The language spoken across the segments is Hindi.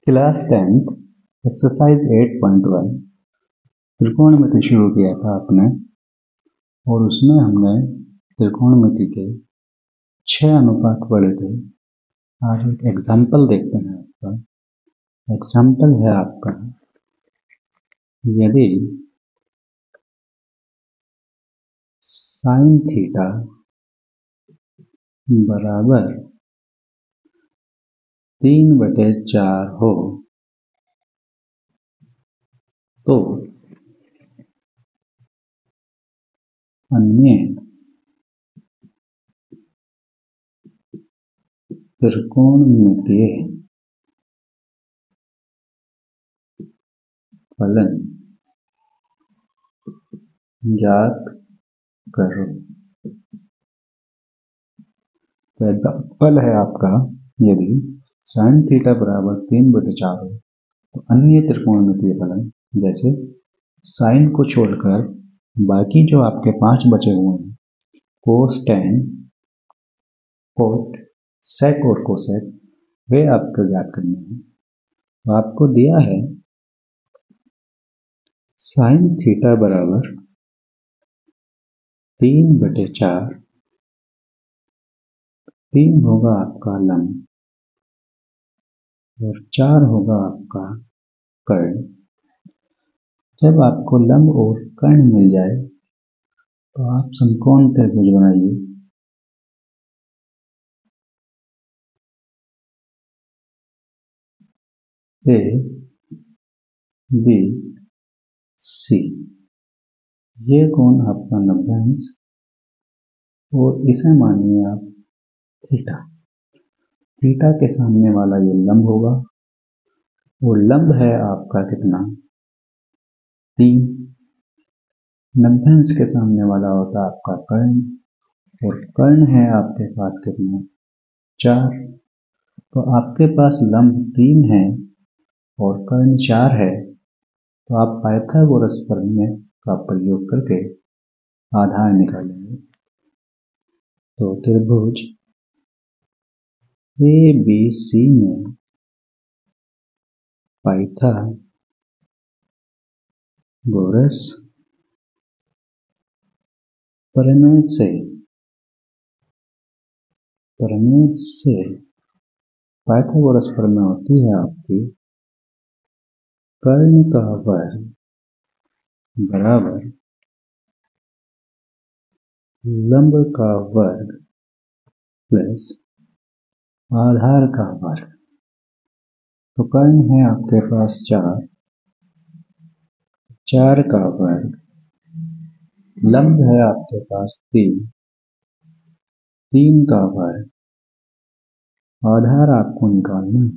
क्लास 10th एक्सरसाइज 8.1 त्रिकोणमिति शुरू किया था आपने और उसमें हमने त्रिकोणमिति के 6 अनुपात पढ़े थे। आज एक एग्जाम्पल देखते हैं। आपका एग्जाम्पल है आपका, यदि साइन थीटा बराबर 3/4 हो तो अन्य त्रिकोणमितीय फलन ज्ञात करो। तो एग्जाम्पल है आपका, यदि साइन थीटा बराबर 3/4 हो तो अन्य त्रिकोणमितीय फलन, जैसे साइन को छोड़कर बाकी जो आपके 5 बचे हुए हैं, कोस, टैन, कोट, सेक और कोसेक, वे आपको ज्ञात करने हैं। तो आपको दिया है साइन थीटा बराबर 3/4, 3 होगा आपका लंब और 4 होगा आपका कर्ण। जब आपको लंब और कर्ण मिल जाए तो आप समकोण त्रिभुज बनाइए। ए बी सी, ये कोण आपका 90 अंश और इसे मानिए आप थीटा। थीटा के सामने वाला ये लंब होगा और लंब है आपका कितना, 3। 90 अंश के सामने वाला होता है आपका कर्ण और कर्ण है आपके पास कितना, 4। तो आपके पास लंब 3 है और कर्ण 4 है, तो आप पाइथागोरस प्रमेय का प्रयोग करके आधार निकालेंगे। तो त्रिभुज ABC में पाइथागोरस प्रमेय से पाइथागोरस प्रमेय होती है आपकी कर्ण का वर्ग बराबर लंब का वर्ग प्लस आधार का वर्ग। तो कर्ण है आपके पास 4 का वर्ग, लंब है आपके पास 3 का वर्ग, आधार आपको निकालना है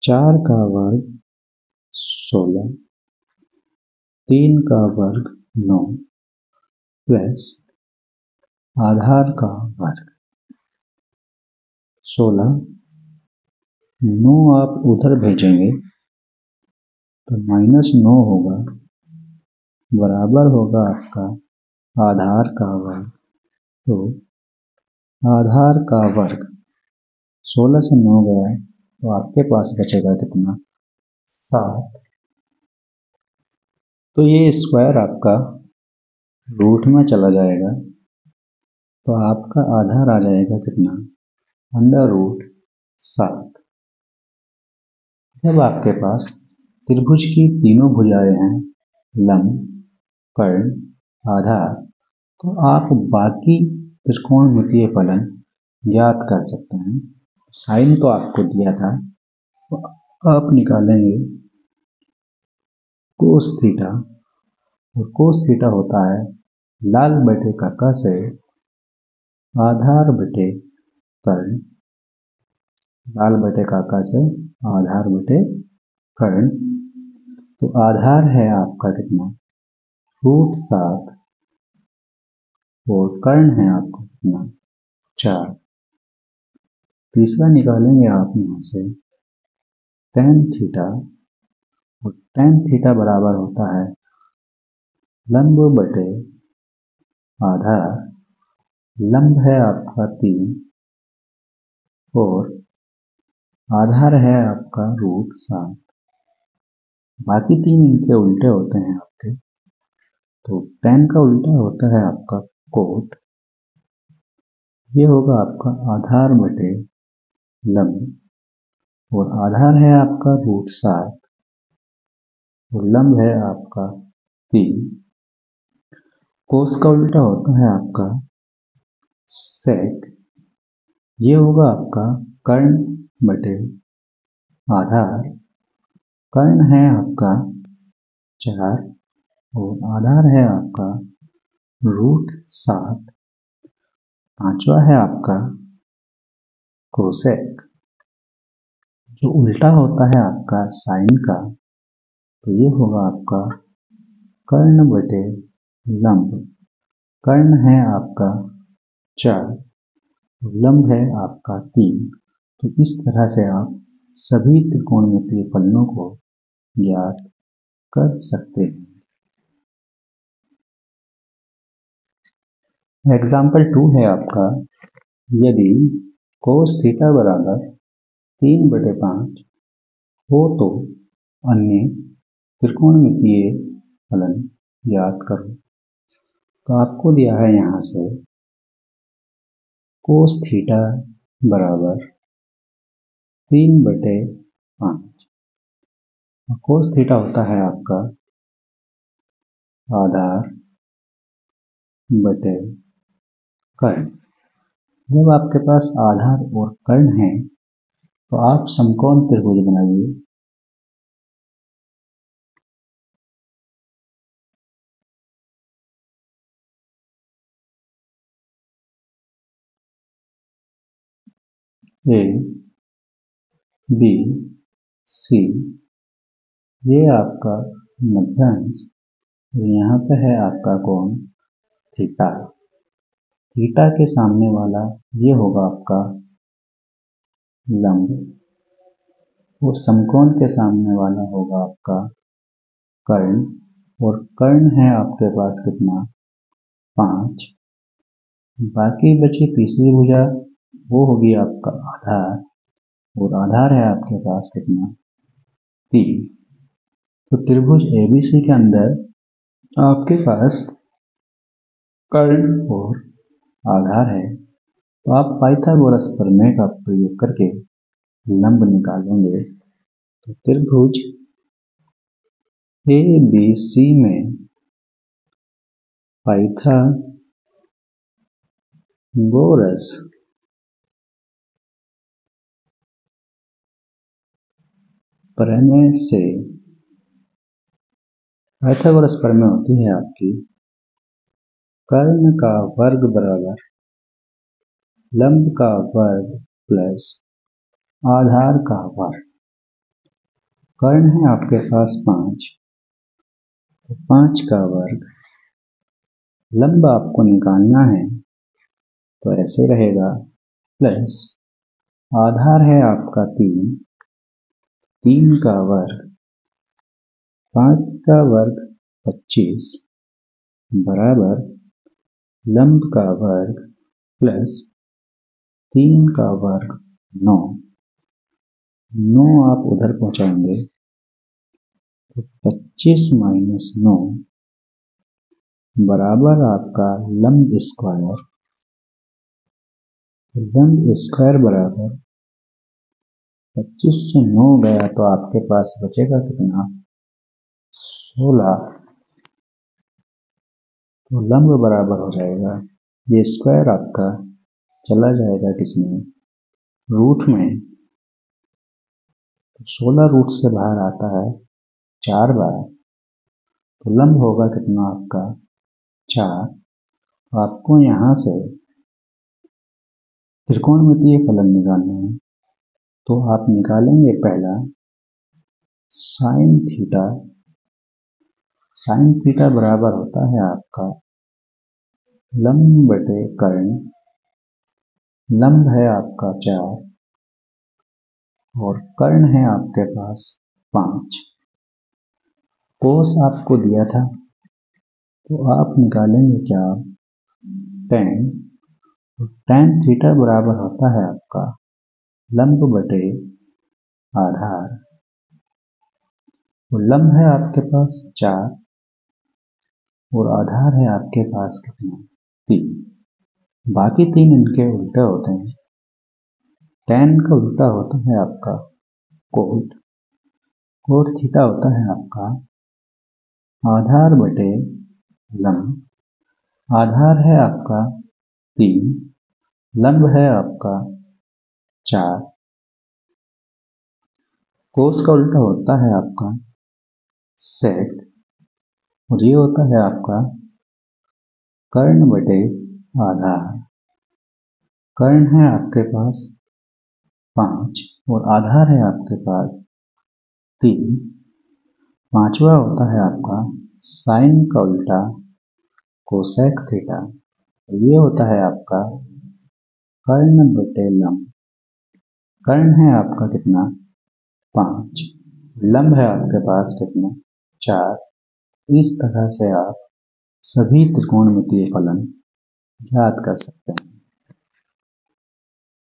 4 का वर्ग 16, 3 का वर्ग 9 प्लस आधार का वर्ग 16। 9 आप उधर भेजेंगे तो -9 होगा, बराबर होगा आपका आधार का वर्ग। तो आधार का वर्ग 16 से 9 गया तो आपके पास बचेगा कितना, 7। तो ये स्क्वायर आपका रूट में चला जाएगा तो आपका आधार आ जाएगा कितना, √7। जब आपके पास त्रिभुज की तीनों भुजाएं हैं, लंब, कर्ण, आधार, तो आप बाकी त्रिकोणमितीय फलन ज्ञात कर सकते हैं। साइन तो आपको दिया था, तो आप निकालेंगे कोस थीटा, और कोस थीटा होता है लाल बटे काका से आधार बटे कर्ण, लाल बटे काका से आधार बटे कर्ण। तो आधार है आपका कितना, √7 और कर्ण है आपका कितना, 4। तीसरा निकालेंगे आप यहाँ से tan थीटा, और tan थीटा बराबर होता है लंब बटे आधार, लंब है आपका 3 और आधार है आपका √7। बाकी 3 इनके उल्टे होते हैं आपके। तो tan का उल्टा होता है आपका कोट। ये होगा आपका आधार बटे लंब और आधार है आपका √7 और लंब है आपका 3। कोस का उल्टा होता है आपका सेक। ये होगा आपका कर्ण बटे आधार। कर्ण है आपका 4 और आधार है आपका √7। पांचवा है आपका कोसेक। जो उल्टा होता है आपका साइन का, तो ये होगा आपका कर्ण बटे लंब। कर्ण है आपका 4 और लंब है आपका 3। तो इस तरह से आप सभी त्रिकोणमितीय फलनों को ज्ञात कर सकते हैं। एग्जाम्पल 2 है आपका, यदि कोस थीटा बराबर 3/5 हो तो अन्य त्रिकोणमितीय फलन ज्ञात करो। तो आपको दिया है यहाँ से कोस थीटा बराबर 3/5। कोस थीटा होता है आपका आधार बटे कर्ण। जब आपके पास आधार और कर्ण है तो आप समकोण त्रिभुज बनाइए। ए बी सी, ये आपका मध्यांश और यहाँ पे है आपका कोण थीटा। थीटा के सामने वाला ये होगा आपका लंब और समकोण के सामने वाला होगा आपका कर्ण। और कर्ण है आपके पास कितना 5। बाकी बची तीसरी भुजा वो होगी आपका आधार और आधार है आपके पास कितना 3। तो त्रिभुज एबीसी के अंदर आपके पास कर्ण और आधार है। तो आप पाइथागोरस प्रमेय का प्रयोग करके लंब निकालेंगे। तो त्रिभुज एबीसी में पाइथागोरस प्रमेय से पाइथागोरस प्रमेय होती है आपकी कर्ण का वर्ग बराबर लंब का वर्ग प्लस आधार का वर्ग। कर्ण है आपके पास 5, तो 5 का वर्ग। लंब आपको निकालना है तो ऐसे रहेगा प्लस आधार है आपका 3, 3 का वर्ग 5 का वर्ग 25 बराबर लंब का वर्ग प्लस 3 का वर्ग 9। 9 आप उधर पहुंचाएंगे तो 25 - 9 बराबर आपका लंब स्क्वायर। लंब स्क्वायर बराबर 25 से 9 गया तो आपके पास बचेगा कितना 16। तो लंब बराबर हो जाएगा, ये स्क्वायर आपका चला जाएगा किसमें रूट में। 16 रूट से बाहर आता है 4 बार। तो लंब होगा कितना आपका 4। तो आपको यहाँ से त्रिकोणमितीय फलन निकालना है। तो आप निकालेंगे पहला साइन थीटा। साइन थीटा बराबर होता है आपका लंब बटे कर्ण। लंब है आपका 4 और कर्ण है आपके पास 5। कोस आपको दिया था तो आप निकालेंगे क्या tan। tan थीटा बराबर होता है आपका लंब बटे आधार, और लंब है आपके पास 4 और आधार है आपके पास कितना 3। बाकी 3 इनके उल्टे होते हैं। tan का उल्टा होता है आपका कोट, कोट थीटा होता है आपका आधार बटे लंब, आधार है आपका 3, लंब है आपका 4, कोस का उल्टा होता है आपका सेक, और ये होता है आपका कर्ण बटे आधार। कर्ण है आपके पास 5 और आधार है आपके पास 3। पांचवा होता है आपका साइन का उल्टा कोसेक थीटा, ये होता है आपका कर्ण बटे लंब। कर्ण है आपका कितना 5, लंब है आपके पास कितना 4। इस तरह से आप सभी त्रिकोणमितीय फलन याद कर सकते हैं।